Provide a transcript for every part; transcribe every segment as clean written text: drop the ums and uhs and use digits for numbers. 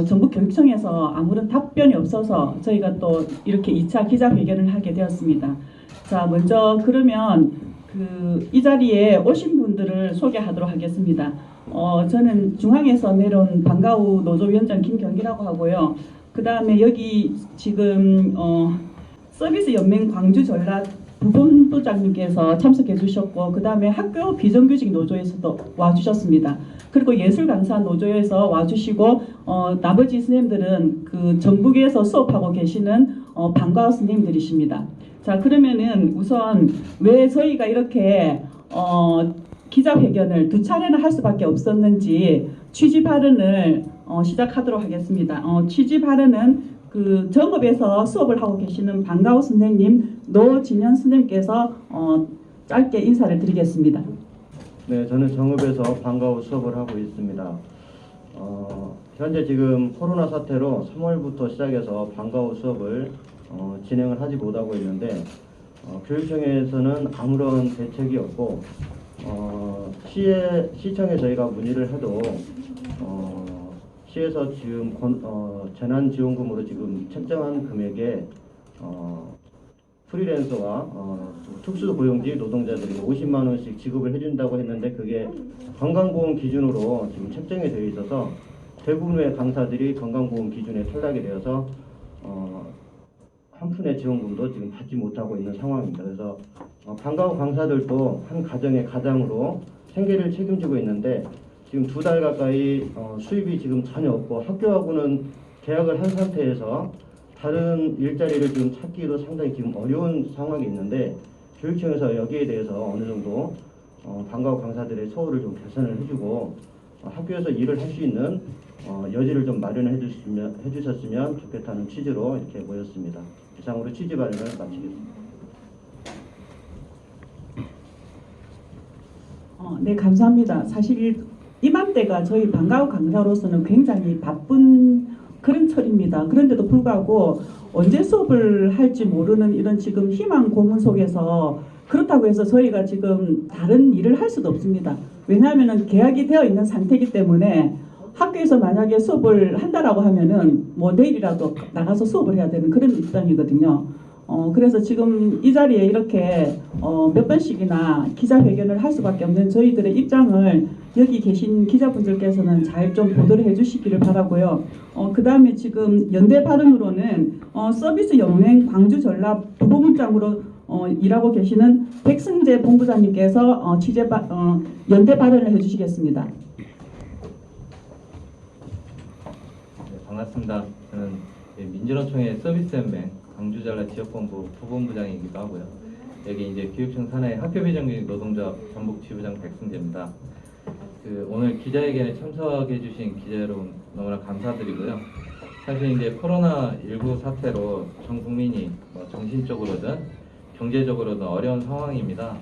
전북교육청에서 아무런 답변이 없어서 저희가 또 이렇게 2차 기자회견을 하게 되었습니다. 자, 먼저 그러면 이 자리에 오신 분들을 소개하도록 하겠습니다. 저는 중앙에서 내려온 방과후 노조위원장 김경기라고 하고요. 그 다음에 여기 지금 서비스 연맹 광주 전라 부본부장님께서 참석해 주셨고, 그 다음에 학교 비정규직 노조에서도 와주셨습니다. 그리고 예술 강사 노조에서 와주시고, 나머지 선생님들은 그 전북에서 수업하고 계시는 방과후 선생님들이십니다. 자, 그러면은 우선 왜 저희가 이렇게 기자회견을 2차례나 할 수밖에 없었는지 취지 발언을 시작하도록 하겠습니다. 취지 발언은 그 정읍에서 수업을 하고 계시는 방과후 선생님 노진현 선생님께서 짧게 인사를 드리겠습니다. 네, 저는 정읍에서 방과후 수업을 하고 있습니다. 현재 지금 코로나 사태로 3월부터 시작해서 방과후 수업을 진행을 하지 못하고 있는데, 교육청에서는 아무런 대책이 없고, 시청에 저희가 문의를 해도 시에서 지금 재난지원금으로 지금 책정한 금액에 프리랜서와 특수고용직 노동자들이 50만 원씩 지급을 해준다고 했는데, 그게 건강보험 기준으로 지금 책정이 되어 있어서 대부분의 강사들이 건강보험 기준에 탈락이 되어서 한 푼의 지원금도 지금 받지 못하고 있는 상황입니다. 그래서 방과후 강사들도 한 가정의 가장으로 생계를 책임지고 있는데, 지금 2달 가까이 수입이 지금 전혀 없고, 학교하고는 계약을 한 상태에서 다른 일자리를 지금 찾기도 상당히 지금 어려운 상황이 있는데, 교육청에서 여기에 대해서 어느 정도 방과후 강사들의 처우를 좀 개선을 해주고 학교에서 일을 할 수 있는 여지를 좀 마련해 주셨으면 좋겠다는 취지로 이렇게 모였습니다. 이상으로 취지 발언을 마치겠습니다. 네, 감사합니다. 사실 이맘때가 저희 방과후 강사로서는 굉장히 바쁜 그런 철입니다. 그런데도 불구하고 언제 수업을 할지 모르는 이런 지금 희망 고문 속에서, 그렇다고 해서 저희가 지금 다른 일을 할 수도 없습니다. 왜냐하면 계약이 되어 있는 상태이기 때문에 학교에서 만약에 수업을 한다라고 하면은 뭐 내일이라도 나가서 수업을 해야 되는 그런 입장이거든요. 그래서 지금 이 자리에 이렇게 몇 번씩이나 기자회견을 할 수밖에 없는 저희들의 입장을 여기 계신 기자분들께서는 잘 좀 보도를 해주시기를 바라고요. 그 다음에 지금 연대 발언으로는 서비스 연맹 광주 전라 부본부장으로 일하고 계시는 백승재 본부장님께서 연대 발언을 해주시겠습니다. 네, 반갑습니다. 저는 민주노총의 서비스연맹 광주전라 지역본부 부본부장이기도 하고요. 여기 이제 교육청 산하의 학교 비정규직 노동자 전북 지부장 백승재입니다. 오늘 기자회견에 참석해주신 기자 여러분 너무나 감사드리고요. 사실 이제 코로나19 사태로 전 국민이 정신적으로든 경제적으로든 어려운 상황입니다.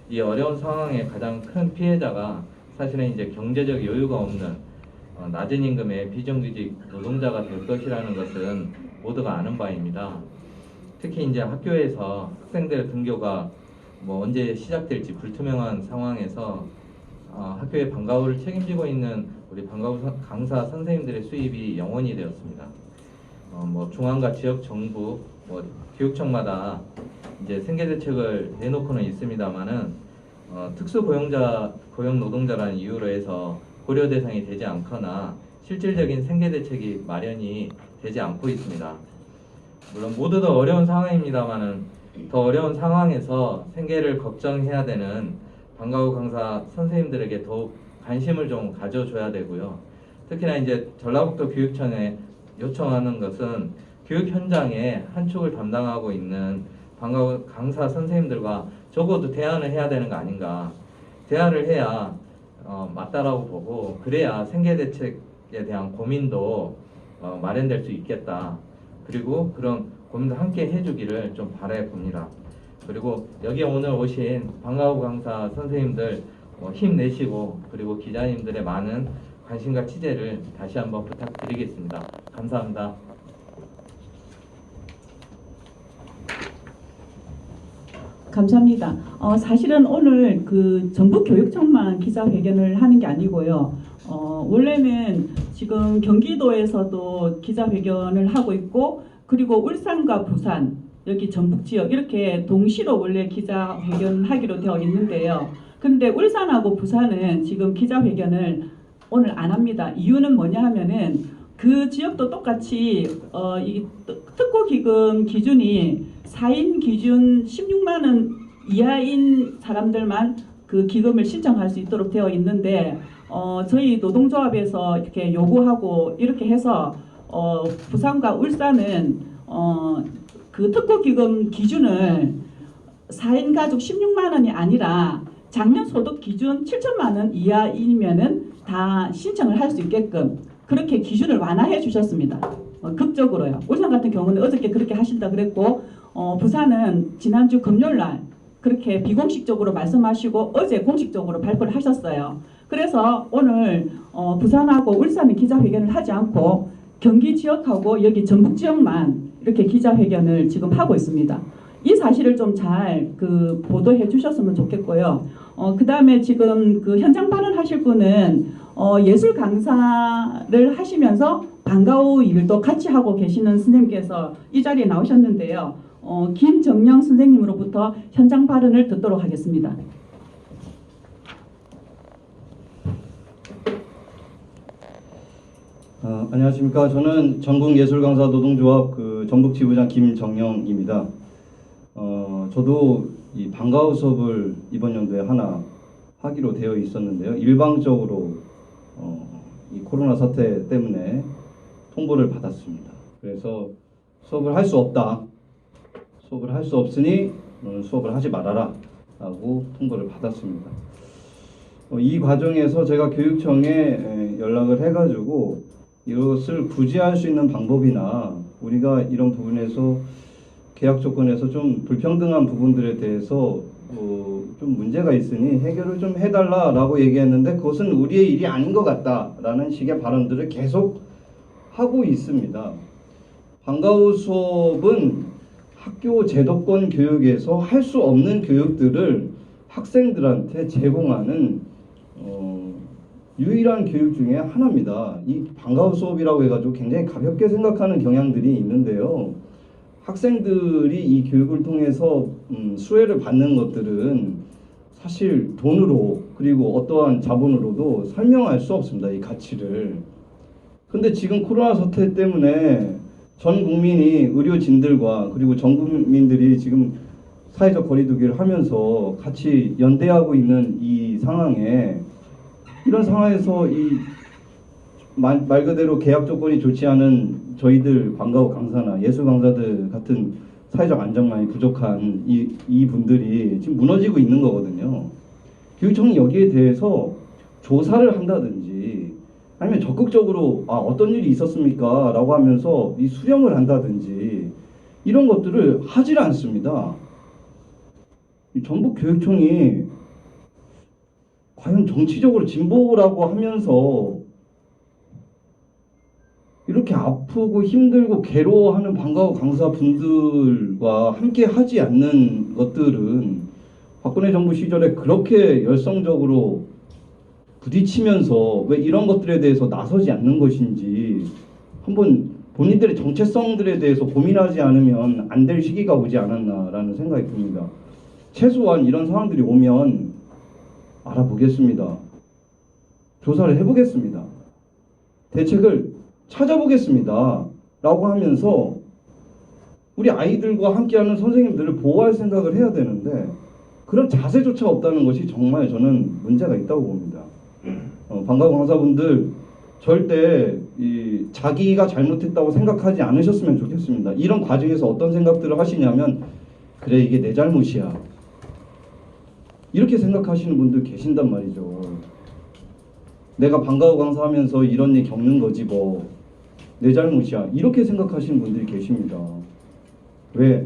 이 어려운 상황의 가장 큰 피해자가 사실은 이제 경제적 여유가 없는 낮은 임금의 비정규직 노동자가 될 것이라는 것은 모두가 아는 바입니다. 특히 이제 학교에서 학생들 등교가 언제 시작될지 불투명한 상황에서 학교의 방과후를 책임지고 있는 우리 방과후 강사 선생님들의 수입이 영원이 되었습니다. 중앙과 지역 정부, 교육청마다 이제 생계 대책을 내놓고는 있습니다만은 특수 고용 노동자라는 이유로 해서 고려 대상이 되지 않거나 실질적인 생계 대책이 마련이 되지 않고 있습니다. 물론 모두 다 어려운 상황입니다만은 더 어려운 상황에서 생계를 걱정해야 되는 방과후 강사 선생님들에게 더욱 관심을 좀 가져줘야 되고요. 특히나 이제 전라북도 교육청에 요청하는 것은 교육 현장에 한 축을 담당하고 있는 방과후 강사 선생님들과 적어도 대화를 해야 되는 거 아닌가. 대화를 해야 맞다라고 보고, 그래야 생계 대책에 대한 고민도 마련될 수 있겠다. 그리고 그런 고민도 함께 해주기를 좀 바라해 봅니다. 그리고 여기 오늘 오신 방과후 강사 선생님들 힘내시고, 그리고 기자님들의 많은 관심과 취재를 다시 한번 부탁드리겠습니다. 감사합니다. 감사합니다. 사실은 오늘 전북교육청만 기자회견을 하는 게 아니고요. 원래는 지금 경기도에서도 기자회견을 하고 있고 그리고 울산과 부산 여기 전북 지역 이렇게 동시로 원래 기자회견하기로 되어 있는데요. 그런데 울산하고 부산은 지금 기자회견을 오늘 안 합니다. 이유는 뭐냐 하면은 그 지역도 똑같이 이 특고기금 기준이 4인 기준 16만 원 이하인 사람들만 그 기금을 신청할 수 있도록 되어 있는데 저희 노동조합에서 이렇게 요구하고 이렇게 해서 부산과 울산은 그 특고기금 기준을 4인 가족 16만 원이 아니라 작년 소득 기준 7천만 원 이하이면은 다 신청을 할 수 있게끔 그렇게 기준을 완화해 주셨습니다. 극적으로요. 울산 같은 경우는 어저께 그렇게 하신다 그랬고 부산은 지난주 금요일 날 그렇게 비공식적으로 말씀하시고 어제 공식적으로 발표를 하셨어요. 그래서 오늘 부산하고 울산은 기자회견을 하지 않고 경기 지역하고 여기 전북 지역만 이렇게 기자회견을 지금 하고 있습니다. 이 사실을 좀 잘 보도해 주셨으면 좋겠고요. 그 다음에 지금 그 현장 발언하실 분은 예술 강사를 하시면서 방과후 일도 같이 하고 계시는 선생님께서 이 자리에 나오셨는데요. 김정영 선생님으로부터 현장 발언을 듣도록 하겠습니다. 안녕하십니까. 저는 전국예술강사 노동조합 전북 지부장 김정영입니다. 저도 이 방과후 수업을 이번 연도에 하나 하기로 되어 있었는데요. 일방적으로 이 코로나 사태 때문에 통보를 받았습니다. 그래서 수업을 할 수 없다. 수업을 할 수 없으니 너는 수업을 하지 말아라 라고 통보를 받았습니다. 이 과정에서 제가 교육청에 연락을 해가지고 이것을 구제할 수 있는 방법이나 우리가 이런 부분에서 계약 조건에서 좀 불평등한 부분들에 대해서 좀 문제가 있으니 해결을 좀 해달라라고 얘기했는데 그것은 우리의 일이 아닌 것 같다라는 식의 발언들을 계속 하고 있습니다. 방과후 수업은 학교 제도권 교육에서 할 수 없는 교육들을 학생들한테 제공하는 유일한 교육 중에 하나입니다. 이 방과후 수업이라고 해가지고 굉장히 가볍게 생각하는 경향들이 있는데요. 학생들이 이 교육을 통해서 수혜를 받는 것들은 사실 돈으로 그리고 어떠한 자본으로도 설명할 수 없습니다. 이 가치를. 근데 지금 코로나 사태 때문에 전 국민이 의료진들과 그리고 전 국민들이 지금 사회적 거리두기를 하면서 같이 연대하고 있는 이 상황에 이런 상황에서 이 말 그대로 계약 조건이 좋지 않은 저희들 방과후 강사나 예술 강사들 같은 사회적 안정망이 부족한 이 분들이 지금 무너지고 있는 거거든요. 교육청이 여기에 대해서 조사를 한다든지 아니면 적극적으로 어떤 일이 있었습니까? 라고 하면서 이 수렴을 한다든지 이런 것들을 하질 않습니다. 전북교육청이 과연 정치적으로 진보라고 하면서 이렇게 아프고 힘들고 괴로워하는 방과후 강사분들과 함께 하지 않는 것들은 박근혜 정부 시절에 그렇게 열성적으로 부딪히면서 왜 이런 것들에 대해서 나서지 않는 것인지 한번 본인들의 정체성들에 대해서 고민하지 않으면 안 될 시기가 오지 않았나라는 생각이 듭니다. 최소한 이런 상황들이 오면 알아보겠습니다. 조사를 해보겠습니다. 대책을 찾아보겠습니다. 라고 하면서 우리 아이들과 함께하는 선생님들을 보호할 생각을 해야 되는데 그런 자세조차 없다는 것이 정말 저는 문제가 있다고 봅니다. 방과후 강사분들 절대 자기가 잘못했다고 생각하지 않으셨으면 좋겠습니다. 이런 과정에서 어떤 생각들을 하시냐면 그래 이게 내 잘못이야 이렇게 생각하시는 분들 계신단 말이죠. 내가 방과후 강사하면서 이런 일 겪는 거지 뭐 내 잘못이야 이렇게 생각하시는 분들이 계십니다. 왜?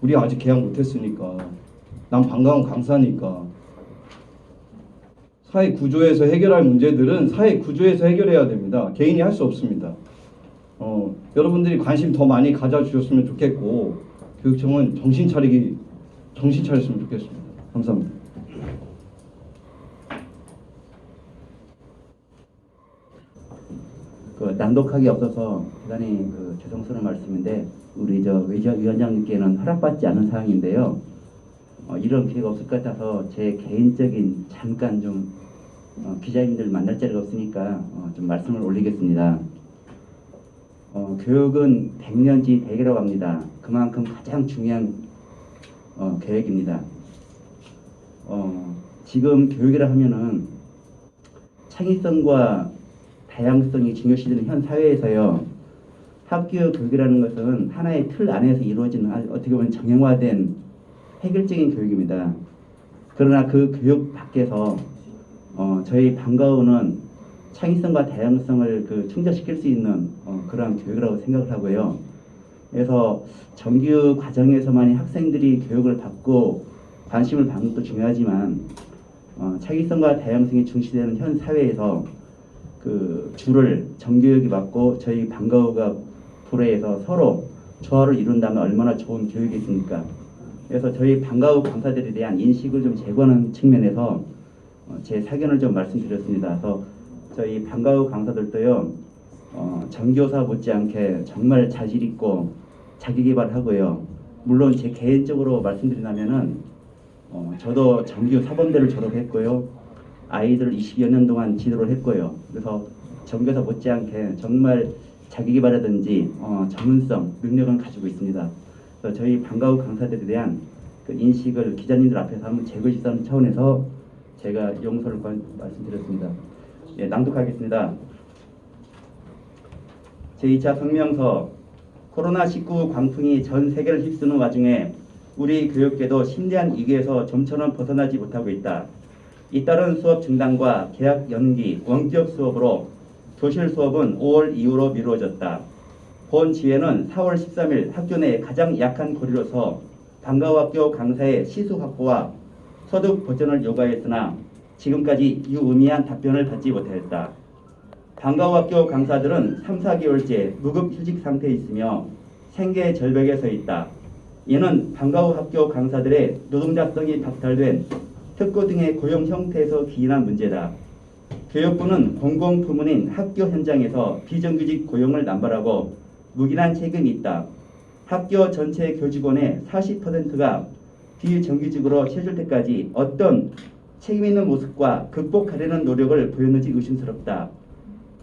우리 아직 계약 못했으니까 난 방과후 강사니까. 사회 구조에서 해결할 문제들은 사회 구조에서 해결해야 됩니다. 개인이 할 수 없습니다. 여러분들이 관심 더 많이 가져주셨으면 좋겠고 교육청은 정신 차렸으면 좋겠습니다. 감사합니다. 그 낭독하기 없어서 대단히 죄송스러운 말씀인데 우리 위원장님께는 허락받지 않은 사항인데요. 이런 기회가 없을 것 같아서 제 개인적인 잠깐 좀 기자님들 만날 자리가 없으니까 좀 말씀을 올리겠습니다. 교육은 백년지 대계라고 합니다. 그만큼 가장 중요한 계획입니다. 지금 교육이라 하면은 창의성과 다양성이 중요시되는 현 사회에서요. 학교 교육이라는 것은 하나의 틀 안에서 이루어지는 어떻게 보면 정형화된 해결적인 교육입니다. 그러나 그 교육 밖에서 저희 방과후는 창의성과 다양성을 충족시킬 수 있는 그러한 교육이라고 생각을 하고요. 그래서 정규 과정에서만이 학생들이 교육을 받고 관심을 받는 것도 중요하지만 창의성과 다양성이 중시되는 현 사회에서 줄을 정교육이 받고 저희 방과후가 불회해서 서로 조화를 이룬다면 얼마나 좋은 교육이겠습니까? 그래서 저희 방과후 강사들에 대한 인식을 좀 제고하는 측면에서 제 사견을 좀 말씀드렸습니다. 그래서 저희 방과후 강사들도요, 정교사 못지않게 정말 자질 있고 자기 개발하고요. 물론 제 개인적으로 말씀드리자면은 저도 정규 사범대를 졸업했고요. 아이들 20여 년 동안 지도를 했고요. 그래서 정교사 못지않게 정말 자기 개발이라든지 전문성, 능력은 가지고 있습니다. 그래서 저희 방과후 강사들에 대한 그 인식을 기자님들 앞에서 한번 제거시키는 차원에서 제가 용서를 말씀드렸습니다. 예, 낭독하겠습니다. 제2차 성명서. 코로나19 광풍이 전 세계를 휩쓰는 와중에 우리 교육계도 심대한 위기에서 좀처럼 벗어나지 못하고 있다. 잇따른 수업 중단과 개학 연기, 원격 수업으로 교실 수업은 5월 이후로 미루어졌다. 본 지회는 4월 13일 학교 내 가장 약한 고리로서 방과후학교 강사의 시수 확보와 소득 보전을 요구하였으나 지금까지 유의미한 답변을 받지 못하였다. 방과후학교 강사들은 3, 4개월째 무급 휴직 상태에 있으며 생계 절벽에 서 있다. 이는 방과후학교 강사들의 노동자성이 박탈된 특고 등의 고용 형태에서 기인한 문제다. 교육부는 공공부문인 학교 현장에서 비정규직 고용을 남발하고 묵인한 책임이 있다. 학교 전체 교직원의 40%가 비정규직으로 채줄 때까지 어떤 책임있는 모습과 극복하려는 노력을 보였는지 의심스럽다.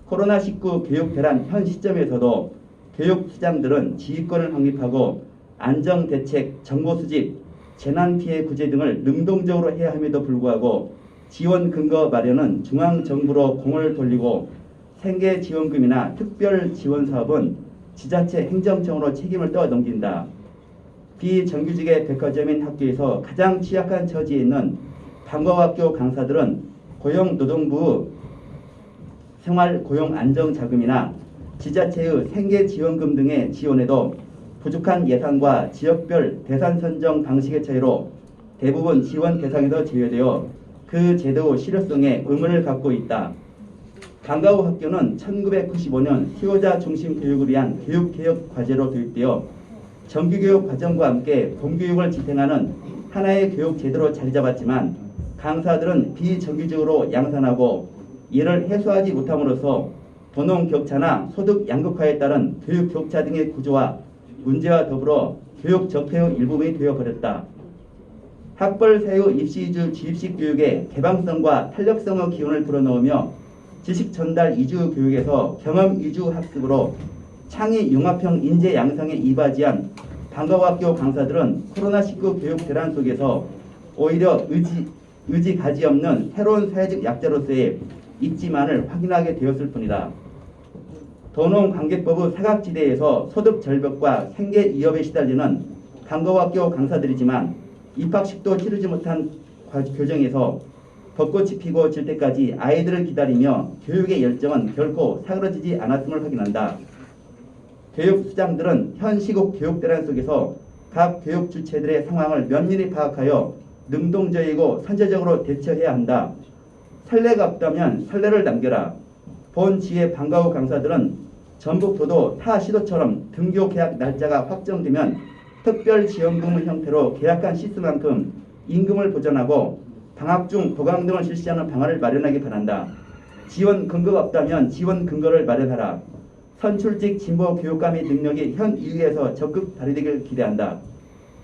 코로나19 교육 대란 현 시점에서도 교육 수장들은 지휘권을 확립하고 안정대책, 정보수집, 재난피해 구제 등을 능동적으로 해야 함에도 불구하고 지원 근거 마련은 중앙정부로 공을 돌리고 생계지원금이나 특별지원사업은 지자체 행정청으로 책임을 떠넘긴다. 비정규직의 백화점인 학교에서 가장 취약한 처지에 있는 방과후학교 강사들은 고용노동부 생활고용안정자금이나 지자체의 생계지원금 등의 지원에도 부족한 예산과 지역별 대상 선정 방식의 차이로 대부분 지원 대상에서 제외되어 그 제도 실효성에 의문을 갖고 있다. 방과후 학교는 1995년 수요자 중심 교육을 위한 교육개혁 과제로 도입되어 정규교육 과정과 함께 공교육을 지탱하는 하나의 교육 제도로 자리 잡았지만 강사들은 비정규직으로 양산하고 이를 해소하지 못함으로써 도농 격차나 소득 양극화에 따른 교육 격차 등의 구조와 문제와 더불어 교육 적폐의 일부분이 되어버렸다. 학벌 사유 입시 위주 지입식 교육의 개방성과 탄력성의 기운을 불어넣으며 지식 전달 위주 교육에서 경험 위주 학습으로 창의 융합형 인재 양성에 이바지한 방과후학교 강사들은 코로나19 교육 대란 속에서 오히려 의지 가지 없는 새로운 사회적 약자로서의 입지만을 확인하게 되었을 뿐이다. 도농관계법의 사각지대에서 소득 절벽과 생계 위협에 시달리는 방과후학교 강사들이지만 입학식도 치르지 못한 교정에서 벚꽃이 피고 질 때까지 아이들을 기다리며 교육의 열정은 결코 사그러지지 않았음을 확인한다. 교육수장들은 현 시국 교육대란 속에서 각 교육 주체들의 상황을 면밀히 파악하여 능동적이고 선제적으로 대처해야 한다. 선례가 없다면 선례를 남겨라. 본 지의 방과후 강사들은 전북도도 타 시도처럼 등교 계약 날짜가 확정되면 특별지원금 형태로 계약한 시스만큼 임금을 보전하고 방학 중 보강 등을 실시하는 방안을 마련하기 바란다. 지원 근거가 없다면 지원 근거를 마련하라. 선출직 진보 교육감의 능력이 현 이유에서 적극 발휘되길 기대한다.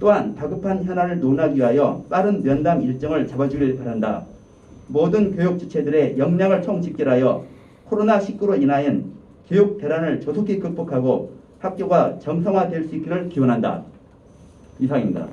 또한 다급한 현안을 논하기 위하여 빠른 면담 일정을 잡아주길 바란다. 모든 교육 주체들의 역량을 총집결하여 코로나19로 인하여 교육 대란을 조속히 극복하고 학교가 정상화될 수 있기를 기원한다. 이상입니다.